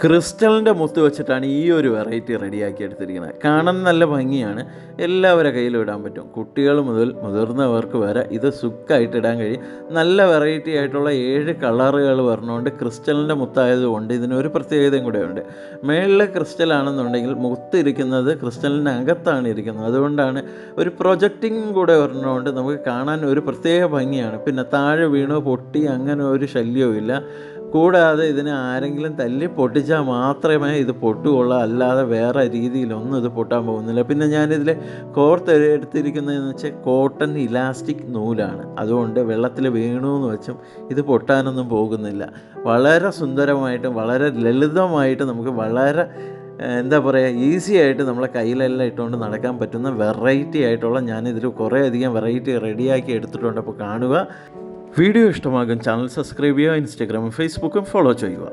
ക്രിസ്റ്റലിൻ്റെ മുത്ത് വെച്ചിട്ടാണ് ഈ ഒരു വെറൈറ്റി റെഡിയാക്കി എടുത്തിരിക്കുന്നത്. കാണാൻ നല്ല ഭംഗിയാണ്, എല്ലാവരുടെ കയ്യിലും ഇടാൻ പറ്റും. കുട്ടികൾ മുതൽ മുതിർന്നവർക്ക് വരെ ഇത് സുഖമായിട്ട് ഇടാൻ കഴിയും. നല്ല വെറൈറ്റി ആയിട്ടുള്ള 7 കളറുകൾ പറഞ്ഞുകൊണ്ട് ക്രിസ്റ്റലിൻ്റെ മുത്തായതുകൊണ്ട് ഇതിനൊരു പ്രത്യേകതയും കൂടെ ഉണ്ട്. മേളിൽ ക്രിസ്റ്റലാണെന്നുണ്ടെങ്കിൽ മുത്തിരിക്കുന്നത് ക്രിസ്റ്റലിൻ്റെ അകത്താണ് ഇരിക്കുന്നത്. അതുകൊണ്ടാണ് ഒരു പ്രൊജക്റ്റിംഗ് കൂടെ പറഞ്ഞുകൊണ്ട് നമുക്ക് കാണാൻ ഒരു പ്രത്യേക ഭംഗിയാണ്. പിന്നെ താഴെ വീണോ പൊട്ടി അങ്ങനെ ഒരു ശല്യവും ഇല്ല. കൂടാതെ ഇതിനെ ആരെങ്കിലും തല്ലി പൊട്ടിച്ചാൽ മാത്രമേ ഇത് പൊട്ടുകയുള്ളൂ, അല്ലാതെ വേറെ രീതിയിലൊന്നും ഇത് പൊട്ടാൻ പോകുന്നില്ല. പിന്നെ ഞാനിതിൽ എടുത്തിരിക്കുന്നതെന്ന് വെച്ചാൽ കോട്ടൺ ഇലാസ്റ്റിക് നൂലാണ്. അതുകൊണ്ട് വെള്ളത്തിൽ വീണു എന്ന് വെച്ചും ഇത് പൊട്ടാനൊന്നും പോകുന്നില്ല. വളരെ സുന്ദരമായിട്ടും വളരെ ലളിതമായിട്ട് നമുക്ക് വളരെ എന്താ പറയുക, ഈസി ആയിട്ട് നമ്മളെ കയ്യിലെല്ലാം ഇട്ടുകൊണ്ട് നടക്കാൻ പറ്റുന്ന വെറൈറ്റി ആയിട്ടുള്ള ഞാനിതിൽ കുറേയധികം വെറൈറ്റി റെഡിയാക്കി എടുത്തിട്ടുണ്ട്. അപ്പോൾ കാണുക. വീഡിയോ ഇഷ്ടമാകും ചാനൽ സബ്സ്ക്രൈബ് ചെയ്യുക, ഇൻസ്റ്റാഗ്രാമും ഫേസ്ബുക്കും ഫോളോ ചെയ്യുക.